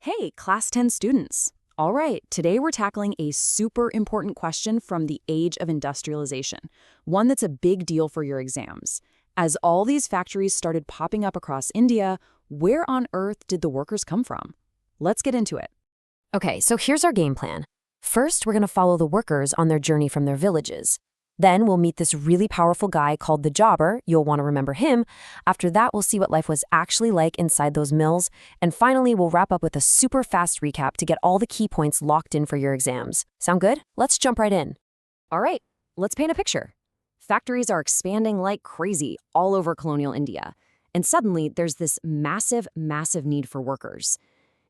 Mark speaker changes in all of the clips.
Speaker 1: Hey, Class 10 students. All right, today we're tackling a super important question from the Age of Industrialization, one that's a big deal for your exams. As all these factories started popping up across India, where on earth did the workers come from? Let's get into it.
Speaker 2: Okay, so here's our game plan. First, we're going to follow the workers on their journey from their villages. Then we'll meet this really powerful guy called the jobber. You'll want to remember him. After that, we'll see what life was actually like inside those mills. And finally, we'll wrap up with a super fast recap to get all the key points locked in for your exams. Sound good? Let's jump right in.
Speaker 1: All right, let's paint a picture. Factories are expanding like crazy all over colonial India. And suddenly, there's this massive need for workers.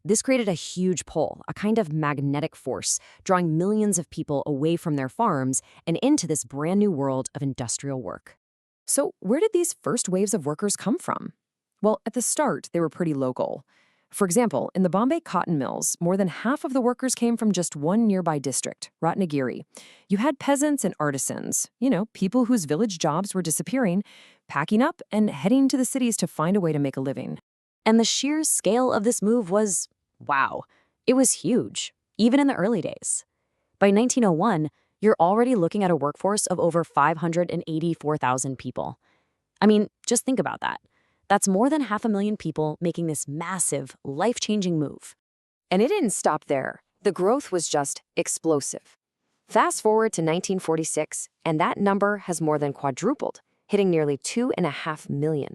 Speaker 1: This created a huge pull, a kind of magnetic force, drawing millions of people away from their farms and into this brand new world of industrial work. So where did these first waves of workers come from? Well, at the start, they were pretty local. For example, in the Bombay cotton mills, more than half of the workers came from just one nearby district, Ratnagiri. You had peasants and artisans, people whose village jobs were disappearing, packing up and heading to the cities to find a way to make a living. And the sheer scale of this move was, wow, it was huge, even in the early days. By 1901, you're already looking at a workforce of over 584,000 people. I mean, just think about that. That's more than 500,000 people making this massive, life-changing move. And it didn't stop there. The growth was just explosive. Fast forward to 1946, and that number has more than quadrupled, hitting nearly 2.5 million.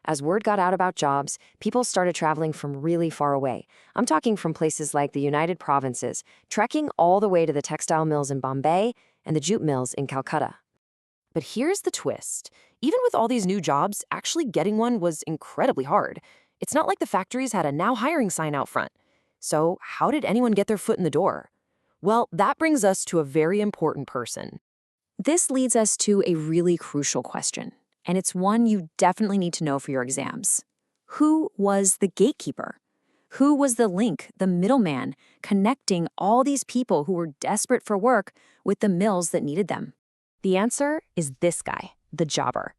Speaker 1: As word got out about jobs, people started traveling from really far away. I'm talking from places like the United Provinces, trekking all the way to the textile mills in Bombay and the jute mills in Calcutta. But here's the twist. Even with all these new jobs, actually getting one was incredibly hard. It's not like the factories had a now hiring sign out front. So how did anyone get their foot in the door? Well, that brings us to a very important person. This leads us to a really crucial question. And it's one you definitely need to know for your exams. Who was the gatekeeper? Who was the link, the middleman, connecting all these people who were desperate for work with the mills that needed them? The answer is this guy, the jobber.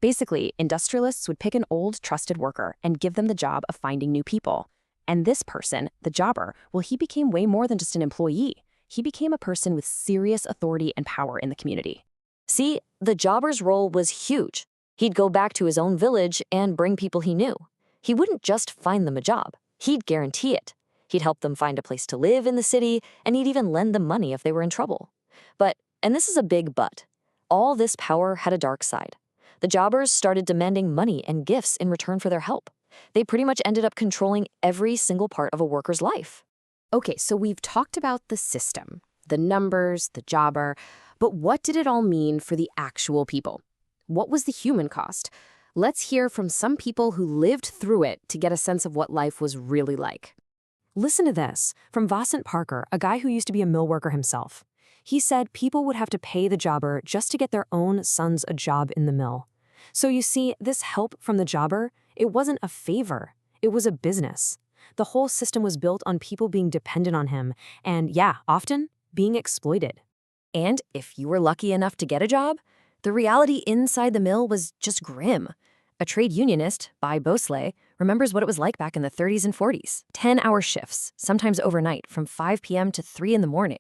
Speaker 1: Basically, industrialists would pick an old, trusted worker and give them the job of finding new people. And this person, the jobber, well, he became way more than just an employee. He became a person with serious authority and power in the community. See, the jobber's role was huge. He'd go back to his own village and bring people he knew. He wouldn't just find them a job. He'd guarantee it. He'd help them find a place to live in the city, and he'd even lend them money if they were in trouble. But, and this is a big but, all this power had a dark side. The jobbers started demanding money and gifts in return for their help. They pretty much ended up controlling every single part of a worker's life. Okay, so we've talked about the system, the numbers, the jobber, but what did it all mean for the actual people? What was the human cost? Let's hear from some people who lived through it to get a sense of what life was really like. Listen to this from Vasant Parker, a guy who used to be a mill worker himself. He said people would have to pay the jobber just to get their own sons a job in the mill. So you see, this help from the jobber, it wasn't a favor. It was a business. The whole system was built on people being dependent on him and, yeah, often being exploited. And if you were lucky enough to get a job, the reality inside the mill was just grim. A trade unionist, Bai Bhosle, remembers what it was like back in the 30s and 40s. 10-hour shifts, sometimes overnight, from 5 p.m. to 3 in the morning.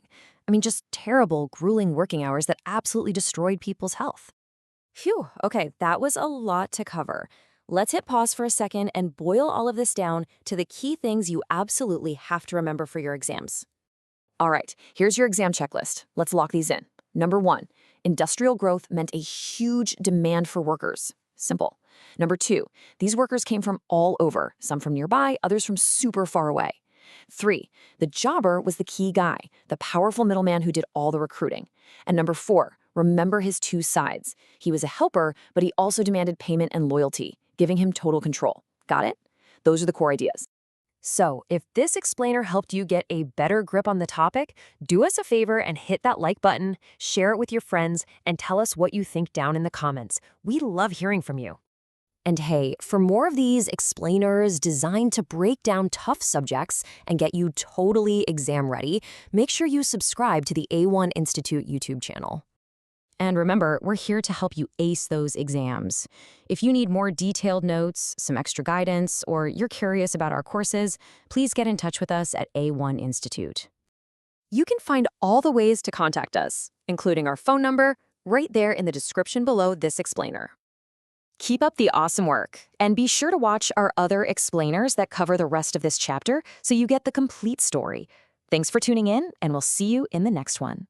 Speaker 1: I mean, just terrible, grueling working hours that absolutely destroyed people's health. Phew, okay, that was a lot to cover. Let's hit pause for a second and boil all of this down to the key things you absolutely have to remember for your exams. All right, here's your exam checklist. Let's lock these in. Number 1, industrial growth meant a huge demand for workers. Simple. Number 2, these workers came from all over, some from nearby, others from super far away. 3, the jobber was the key guy, the powerful middleman who did all the recruiting. And number 4, remember his two sides. He was a helper, but he also demanded payment and loyalty, giving him total control. Got it? Those are the core ideas. So, if this explainer helped you get a better grip on the topic, do us a favor and hit that like button, share it with your friends, and tell us what you think down in the comments. We love hearing from you. And hey, for more of these explainers designed to break down tough subjects and get you totally exam ready, make sure you subscribe to the A1 Institute YouTube channel. And remember, we're here to help you ace those exams. If you need more detailed notes, some extra guidance, or you're curious about our courses, please get in touch with us at A1 Institute. You can find all the ways to contact us, including our phone number, right there in the description below this explainer. Keep up the awesome work, and be sure to watch our other explainers that cover the rest of this chapter so you get the complete story. Thanks for tuning in, and we'll see you in the next one.